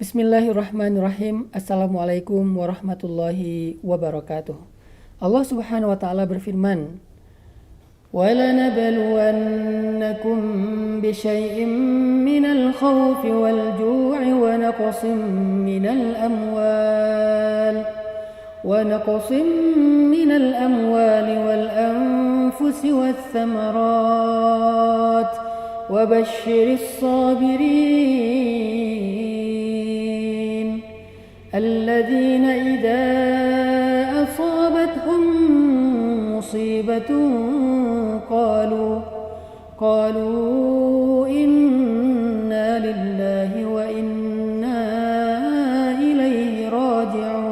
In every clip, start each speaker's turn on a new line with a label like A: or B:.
A: Bismillahirrahmanirrahim. Assalamualaikum warahmatullahi wabarakatuh. Allah Subhanahu wa taala berfirman, وَلَنَبْلُوَنَّكُمْ بِشَيْءٍ مِّنَ الْخَوْفِ وَالْجُوعِ ونقص من الأموال والأنفس والثمرات وبشر الصابرين الذين إذا أصابتهم مصيبة قالوا إنا لله وإنا إليه راجعون.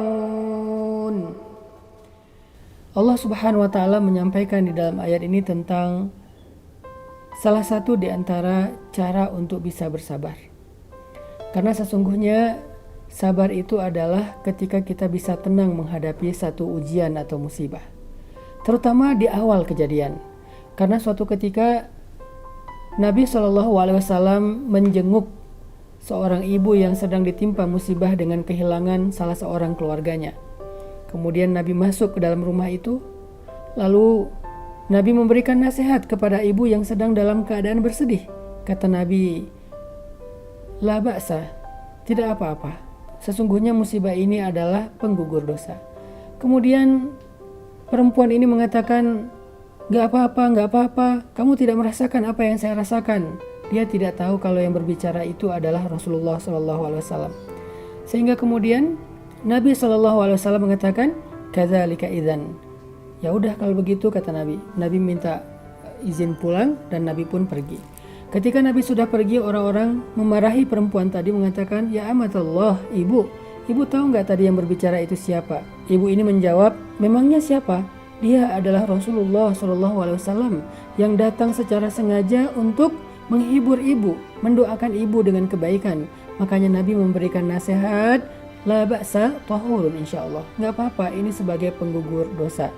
A: Allah Subhanahu wa taala menyampaikan di dalam ayat ini tentang salah satu di antara cara untuk bisa bersabar. Karena sesungguhnya sabar itu adalah ketika kita bisa tenang menghadapi satu ujian atau musibah. Terutama di awal kejadian. Karena suatu ketika Nabi SAW menjenguk seorang ibu yang sedang ditimpa musibah dengan kehilangan salah seorang keluarganya. Kemudian Nabi masuk ke dalam rumah itu, lalu Nabi memberikan nasihat kepada ibu yang sedang dalam keadaan bersedih. Kata Nabi, "La ba'sa, tidak apa-apa. Sesungguhnya musibah ini adalah penggugur dosa." Kemudian perempuan ini mengatakan, "Gak apa-apa, kamu tidak merasakan apa yang saya rasakan." Dia tidak tahu kalau yang berbicara itu adalah Rasulullah SAW. Sehingga kemudian Nabi SAW mengatakan, "Kadzalika idzan." Ya udah kalau begitu, kata Nabi. Nabi minta izin pulang dan Nabi pun pergi. Ketika Nabi sudah pergi, orang-orang memarahi perempuan tadi mengatakan, "Ya amatullah, ibu tahu nggak tadi yang berbicara itu siapa?" Ibu ini menjawab, "Memangnya siapa? Dia adalah Rasulullah SAW yang datang secara sengaja untuk menghibur ibu, mendoakan ibu dengan kebaikan." Makanya Nabi memberikan nasihat, "La ba'sa tahurun insyaallah." Nggak apa-apa, ini sebagai penggugur dosa.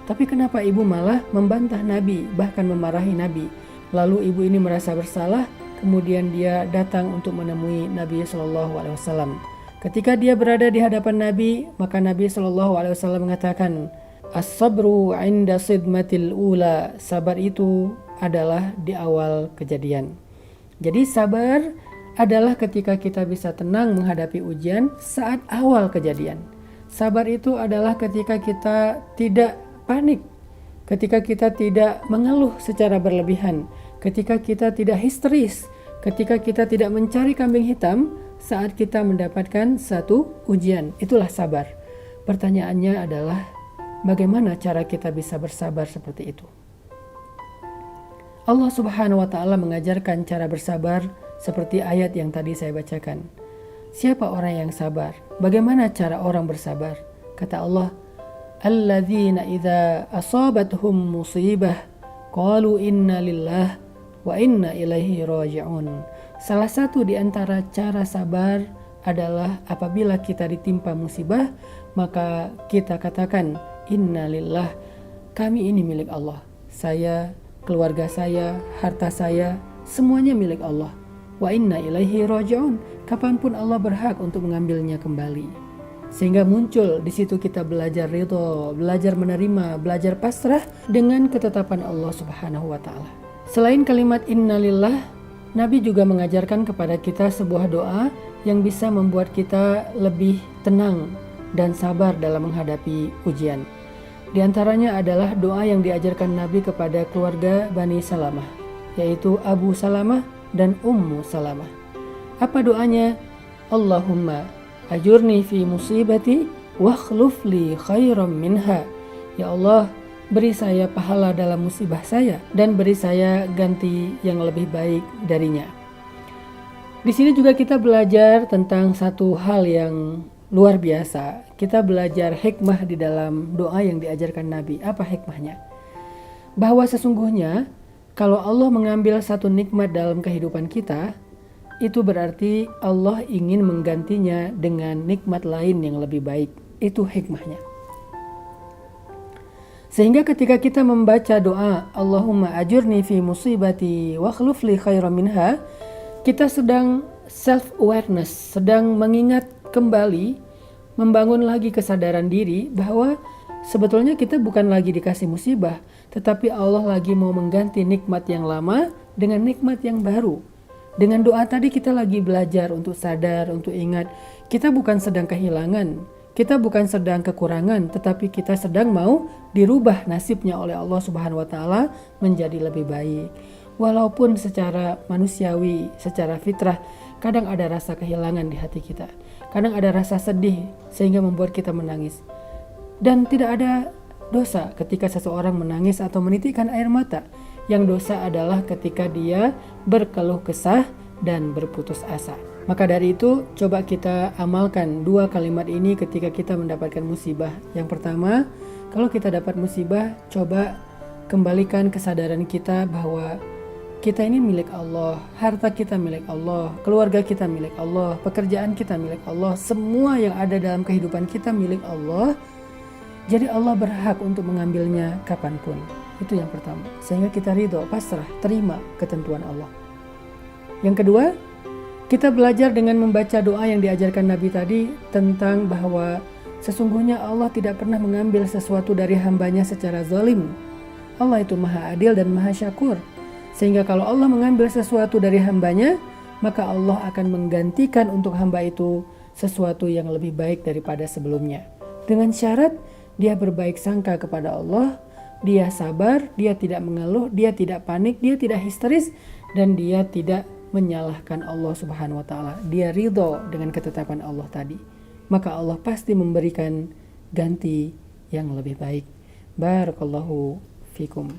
A: Tapi kenapa ibu malah membantah Nabi, bahkan memarahi Nabi? Lalu ibu ini merasa bersalah, kemudian dia datang untuk menemui Nabi SAW. Ketika dia berada di hadapan Nabi, maka Nabi SAW mengatakan, "As-sabru 'inda sidmatil ula." Sabar itu adalah di awal kejadian. Jadi sabar adalah ketika kita bisa tenang menghadapi ujian saat awal kejadian. Sabar itu adalah ketika kita tidak panik, ketika kita tidak mengeluh secara berlebihan, ketika kita tidak histeris, ketika kita tidak mencari kambing hitam saat kita mendapatkan satu ujian. Itulah sabar. Pertanyaannya adalah bagaimana cara kita bisa bersabar seperti itu? Allah Subhanahu wa taala mengajarkan cara bersabar seperti ayat yang tadi saya bacakan. Siapa orang yang sabar? Bagaimana cara orang bersabar? Kata Allah, "Alladzina idza asabatuhum musibah qalu inna lillah wa inna ilaihi raji'un." Salah satu di antara cara sabar adalah apabila kita ditimpa musibah, maka kita katakan, "Inna lillah." Kami ini milik Allah. Saya, keluarga saya, harta saya, semuanya milik Allah. Wa inna ilaihi raji'un. Kapanpun Allah berhak untuk mengambilnya kembali. Sehingga muncul di situ kita belajar ridho, belajar menerima, belajar pasrah dengan ketetapan Allah Subhanahu wa taala. Selain kalimat innalillah, Nabi juga mengajarkan kepada kita sebuah doa yang bisa membuat kita lebih tenang dan sabar dalam menghadapi ujian. Di antaranya adalah doa yang diajarkan Nabi kepada keluarga Bani Salamah, yaitu Abu Salamah dan Ummu Salamah. Apa doanya? Allahumma ajurni fi musibati wakhluf li khairam minha. Ya Allah, beri saya pahala dalam musibah saya dan beri saya ganti yang lebih baik darinya. Di sini juga kita belajar tentang satu hal yang luar biasa. Kita belajar hikmah di dalam doa yang diajarkan Nabi. Apa hikmahnya? Bahwa sesungguhnya kalau Allah mengambil satu nikmat dalam kehidupan kita, itu berarti Allah ingin menggantinya dengan nikmat lain yang lebih baik. Itu hikmahnya. Sehingga ketika kita membaca doa Allahumma ajurni fi musibati wa akhlif li khairan minha, kita sedang self-awareness, sedang mengingat kembali, membangun lagi kesadaran diri bahwa sebetulnya kita bukan lagi dikasih musibah, tetapi Allah lagi mau mengganti nikmat yang lama dengan nikmat yang baru. Dengan doa tadi kita lagi belajar untuk sadar, untuk ingat, kita bukan sedang kehilangan, kita bukan sedang kekurangan, tetapi kita sedang mau dirubah nasibnya oleh Allah Subhanahu wa Ta'ala menjadi lebih baik. Walaupun secara manusiawi, secara fitrah, kadang ada rasa kehilangan di hati kita, kadang ada rasa sedih sehingga membuat kita menangis. Dan tidak ada dosa ketika seseorang menangis atau menitikkan air mata. Yang dosa adalah ketika dia berkeluh kesah dan berputus asa. Maka dari itu, coba kita amalkan 2 kalimat ini ketika kita mendapatkan musibah. Yang pertama, kalau kita dapat musibah, coba kembalikan kesadaran kita bahwa kita ini milik Allah, harta kita milik Allah, keluarga kita milik Allah, pekerjaan kita milik Allah, semua yang ada dalam kehidupan kita milik Allah. Jadi Allah berhak untuk mengambilnya kapanpun. Itu yang pertama. Sehingga kita ridho, pasrah, terima ketentuan Allah. Yang kedua, kita belajar dengan membaca doa yang diajarkan Nabi tadi tentang bahwa sesungguhnya Allah tidak pernah mengambil sesuatu dari hambanya secara zalim. Allah itu maha adil dan maha syakur. Sehingga kalau Allah mengambil sesuatu dari hambanya, maka Allah akan menggantikan untuk hamba itu sesuatu yang lebih baik daripada sebelumnya. Dengan syarat dia berbaik sangka kepada Allah, dia sabar, dia tidak mengeluh, dia tidak panik, dia tidak histeris, dan dia tidak menyalahkan Allah Subhanahu wa Ta'ala. Dia ridho dengan ketetapan Allah tadi. Maka Allah pasti memberikan ganti yang lebih baik. Barakallahu fikum.